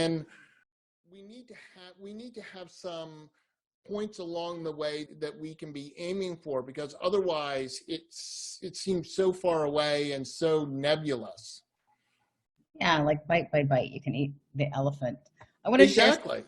And we need to have some points along the way that we can be aiming for, because otherwise it seems so far away and so nebulous. Yeah, like bite by bite, you can eat the elephant. I want to share Exactly.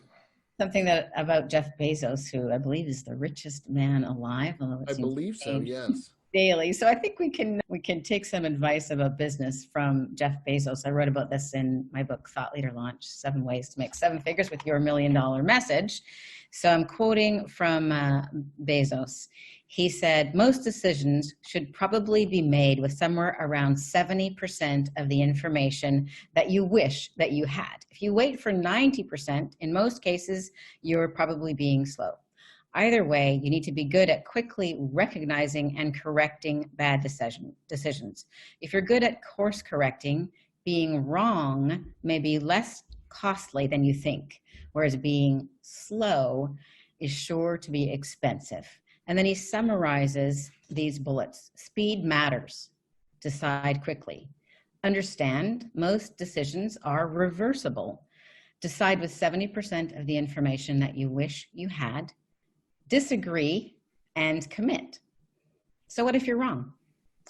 something about Jeff Bezos, who I believe is the richest man alive, although it I seems believe to so, change yes. daily. So I think we can take some advice about business from Jeff Bezos. I wrote about this in my book, Thought Leader Launch: 7 Ways to Make 7 Figures with Your $1 Million Message. So I'm quoting from Bezos. He said, most decisions should probably be made with somewhere around 70% of the information that you wish that you had. If you wait for 90%, in most cases, you're probably being slow. Either way, you need to be good at quickly recognizing and correcting bad decisions. If you're good at course correcting, being wrong may be less costly than you think, whereas being slow is sure to be expensive. And then he summarizes these bullets. Speed matters. Decide quickly. Understand most decisions are reversible. Decide with 70% of the information that you wish you had. Disagree and commit. So what if you're wrong?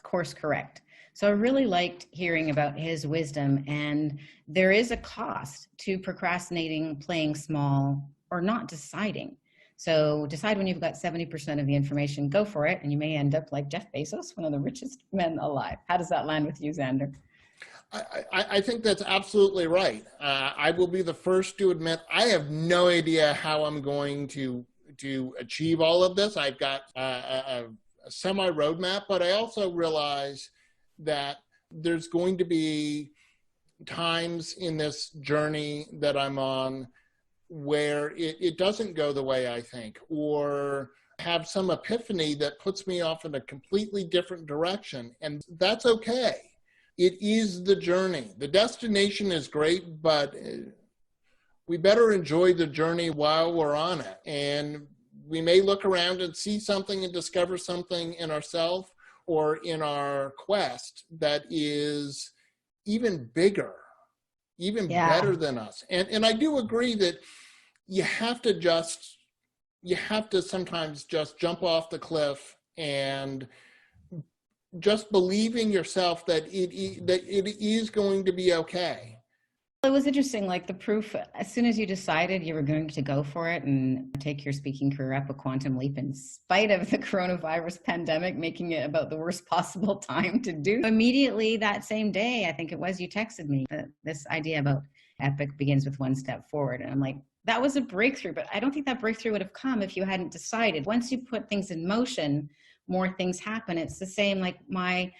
Course correct. So I really liked hearing about his wisdom, and there is a cost to procrastinating, playing small, or not deciding. So decide when you've got 70% of the information, go for it, and you may end up like Jeff Bezos, one of the richest men alive. How does that land with you, Xander? I think that's absolutely right. I will be the first to admit I have no idea how I'm going to achieve all of this. I've got a semi roadmap, but I also realize that there's going to be times in this journey that I'm on where it doesn't go the way I think, or have some epiphany that puts me off in a completely different direction. And that's okay. It is the journey. The destination is great, but we better enjoy the journey while we're on it. And we may look around and see something and discover something in ourselves or in our quest that is even bigger, even better than us. And I do agree that you have to sometimes just jump off the cliff and just believe in yourself that it is going to be okay. It was interesting, like the proof, as soon as you decided you were going to go for it and take your speaking career up a quantum leap, in spite of the coronavirus pandemic, making it about the worst possible time to do. Immediately that same day, I think it was, you texted me this idea about Epic begins with one step forward. And I'm like, that was a breakthrough, but I don't think that breakthrough would have come if you hadn't decided. Once you put things in motion, more things happen. It's the same like my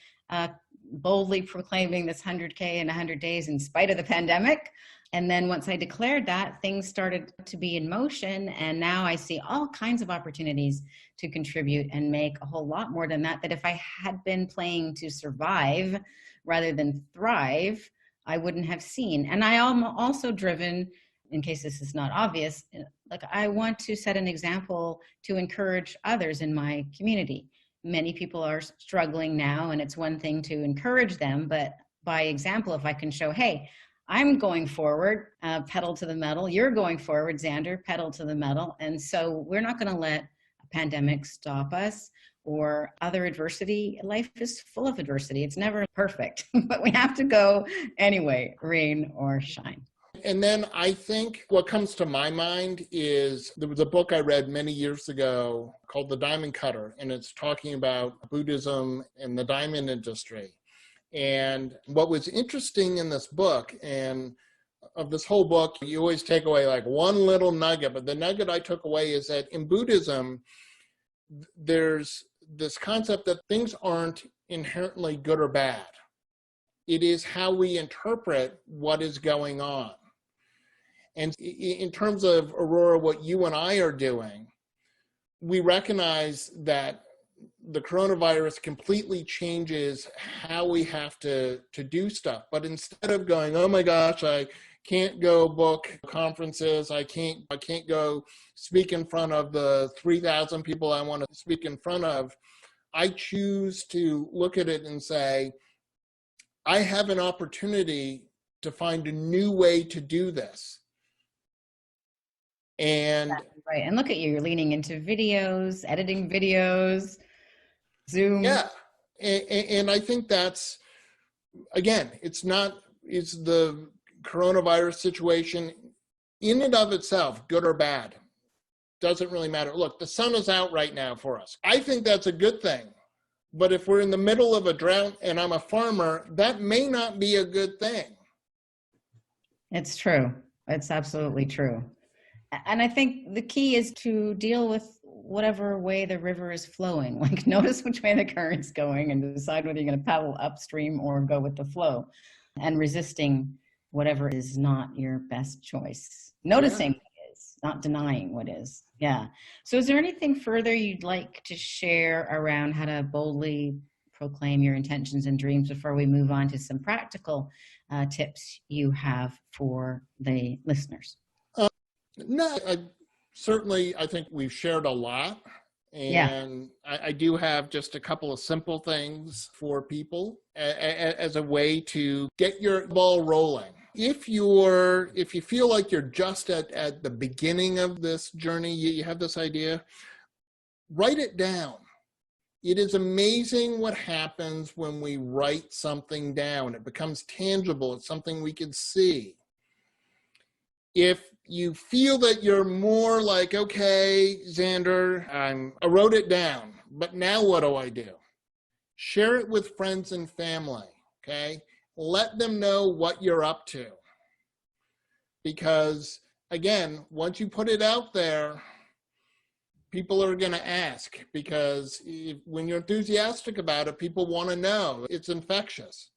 boldly proclaiming this 100K in 100 days in spite of the pandemic. And then once I declared that, things started to be in motion. And now I see all kinds of opportunities to contribute and make a whole lot more than that if I had been playing to survive rather than thrive, I wouldn't have seen. And I am also driven, in case this is not obvious, like I want to set an example to encourage others in my community. Many people are struggling now, and it's one thing to encourage them, but by example, if I can show, hey, I'm going forward, pedal to the metal, you're going forward, Xander, pedal to the metal. And so we're not going to let a pandemic stop us or other adversity. Life is full of adversity. It's never perfect, but we have to go anyway, rain or shine. And then I think what comes to my mind is there was a book I read many years ago called The Diamond Cutter, and it's talking about Buddhism and the diamond industry. And what was interesting in this book, and of this whole book, you always take away like one little nugget, but the nugget I took away is that in Buddhism, there's this concept that things aren't inherently good or bad. It is how we interpret what is going on. And in terms of, Aurora, what you and I are doing, we recognize that the coronavirus completely changes how we have to do stuff. But instead of going, oh my gosh, I can't go book conferences, I can't go speak in front of the 3,000 people I want to speak in front of, I choose to look at it and say, I have an opportunity to find a new way to do this. And Right. And look at you, you're leaning into videos, editing videos, Zoom. yeah, and I think that's, again, it's the coronavirus situation in and of itself, good or bad, doesn't really matter. Look, the sun is out right now for us. I think that's a good thing. But if we're in the middle of a drought and I'm a farmer, that may not be a good thing. It's true. It's absolutely true. And I think the key is to deal with whatever way the river is flowing. Like, notice which way the current's going and decide whether you're going to paddle upstream or go with the flow, and resisting whatever is not your best choice. Noticing what is, not denying what is. Yeah. So is there anything further you'd like to share around how to boldly proclaim your intentions and dreams before we move on to some practical tips you have for the listeners? No, certainly I think we've shared a lot. And I do have just a couple of simple things for people as a way to get your ball rolling. If you feel like you're just at the beginning of this journey, you have this idea, write it down. It is amazing what happens when we write something down. It becomes tangible. It's something we can see. If you feel that you're more like, okay, Xander, I wrote it down, but now what do I do? Share it with friends and family, okay? Let them know what you're up to. Because, again, once you put it out there, people are going to ask, because when you're enthusiastic about it, people want to know. It's infectious.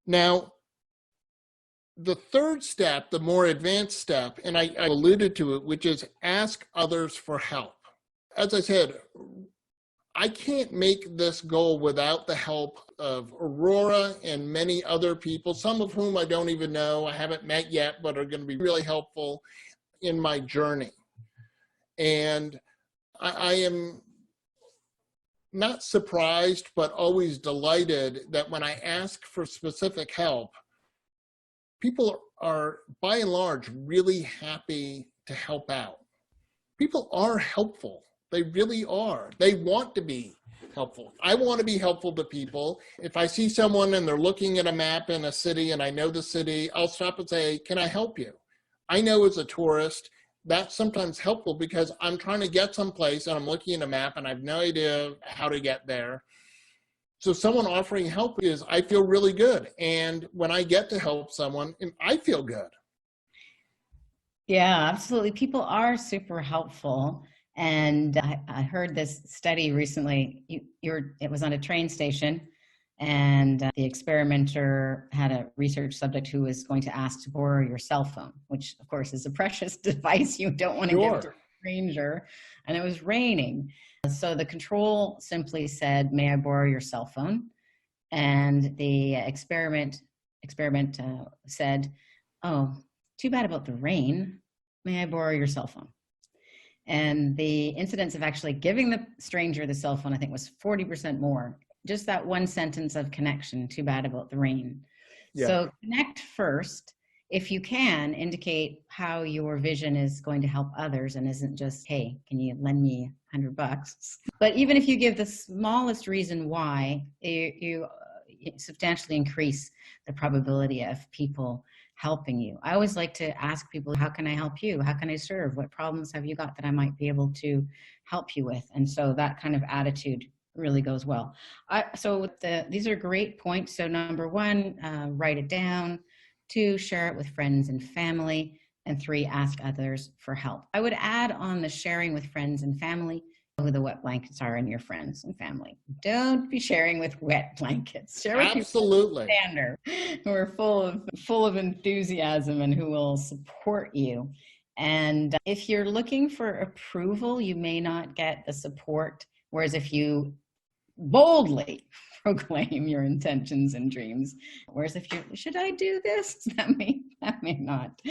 Now, the third step, the more advanced step, and I alluded to it, which is ask others for help. As I said, I can't make this goal without the help of Aurora and many other people, some of whom I don't even know, I haven't met yet, but are going to be really helpful in my journey. And I am not surprised, but always delighted that when I ask for specific help, people are, by and large, really happy to help out. People are helpful. They really are. They want to be helpful. I want to be helpful to people. If I see someone and they're looking at a map in a city and I know the city, I'll stop and say, can I help you? I know as a tourist, that's sometimes helpful because I'm trying to get someplace and I'm looking at a map and I have no idea how to get there. So someone offering help I feel really good. And when I get to help someone, I feel good. Yeah, absolutely. People are super helpful. And I heard this study recently. It was on a train station, and the experimenter had a research subject who was going to ask to borrow your cell phone, which of course is a precious device you don't want to give to a stranger. And it was raining. So the control simply said, may I borrow your cell phone? And the experiment said, oh, too bad about the rain. May I borrow your cell phone? And the incidence of actually giving the stranger the cell phone, I think, was 40% more. Just that one sentence of connection, too bad about the rain. Yeah. So connect first. If you can, indicate how your vision is going to help others and isn't just, hey, can you lend me $100? But even if you give the smallest reason why, you substantially increase the probability of people helping you. I always like to ask people, how can I help you? How can I serve? What problems have you got that I might be able to help you with? And so that kind of attitude really goes well. These are great points. So number one, write it down. 2, share it with friends and family. And 3, ask others for help. I would add on the sharing with friends and family, who the wet blankets are in your friends and family. Don't be sharing with wet blankets. Share with Absolutely. People who are full of enthusiasm and who will support you. And if you're looking for approval, you may not get the support. Whereas if you boldly proclaim your intentions and dreams, whereas if you should I do this, that may not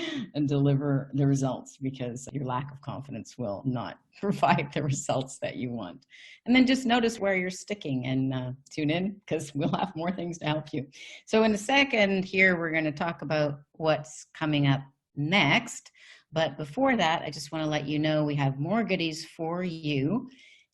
deliver the results because your lack of confidence will not provide the results that you want. And then just notice where you're sticking and tune in, because we'll have more things to help you. So in a second here, we're going to talk about what's coming up next. But before that, I just want to let you know we have more goodies for you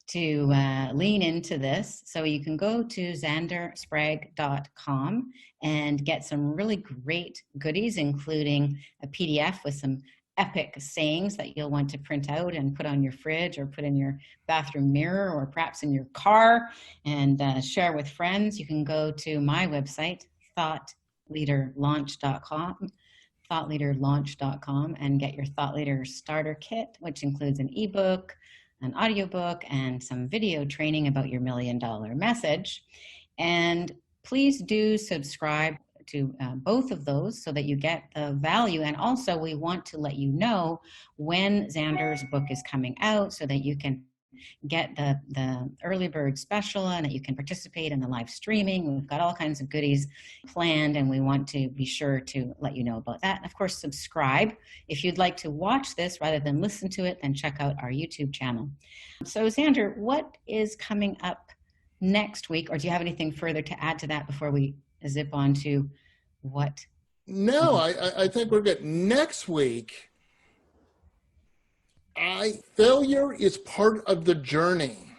to lean into this. So you can go to xanderspragg.com and get some really great goodies, including a PDF with some epic sayings that you'll want to print out and put on your fridge or put in your bathroom mirror or perhaps in your car and share with friends. You can go to my website, thoughtleaderlaunch.com, and get your Thought Leader Starter Kit, which includes an ebook, an audiobook, and some video training about your $1 million message. And please do subscribe to both of those so that you get the value. And also we want to let you know when Xander's book is coming out so that you can get the early bird special and that you can participate in the live streaming. We've got all kinds of goodies planned and we want to be sure to let you know about that. And of course, subscribe. If you'd like to watch this rather than listen to it, then check out our YouTube channel. So Xander, what is coming up next week? Or do you have anything further to add to that before we zip on to what? No, I think we're good. Next week, failure is part of the journey.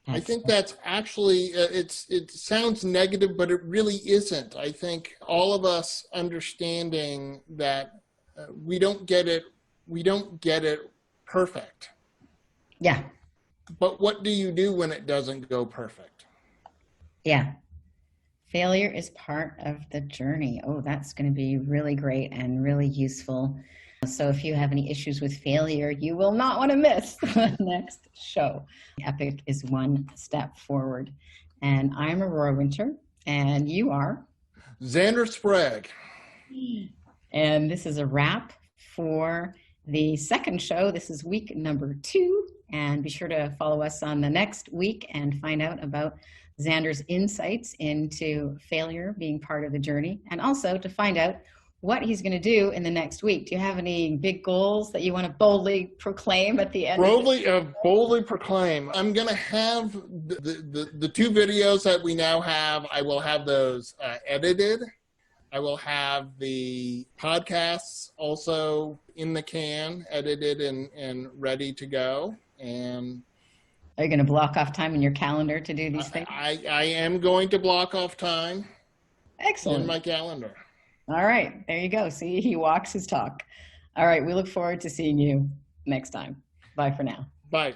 I think that's actually, it sounds negative, but it really isn't. I think all of us understanding that we don't get it perfect. Yeah. But what do you do when it doesn't go perfect? Yeah. Failure is part of the journey. Oh, that's going to be really great and really useful. So if you have any issues with failure, you will not want to miss the next show. Epic is one step forward. And I'm Aurora Winter, and you are? Xander Sprague. And this is a wrap for the second show. This is week number 2. And be sure to follow us on the next week and find out about Xander's insights into failure being part of the journey, and also to find out what he's going to do in the next week. Do you have any big goals that you want to boldly proclaim at the end? Boldly proclaim. I'm going to have the 2 videos that we now have. I will have those edited. I will have the podcasts also in the can, edited and ready to go. And are you going to block off time in your calendar to do these things? I am going to block off time. Excellent. In my calendar. All right. There you go. See, he walks his talk. All right. We look forward to seeing you next time. Bye for now. Bye.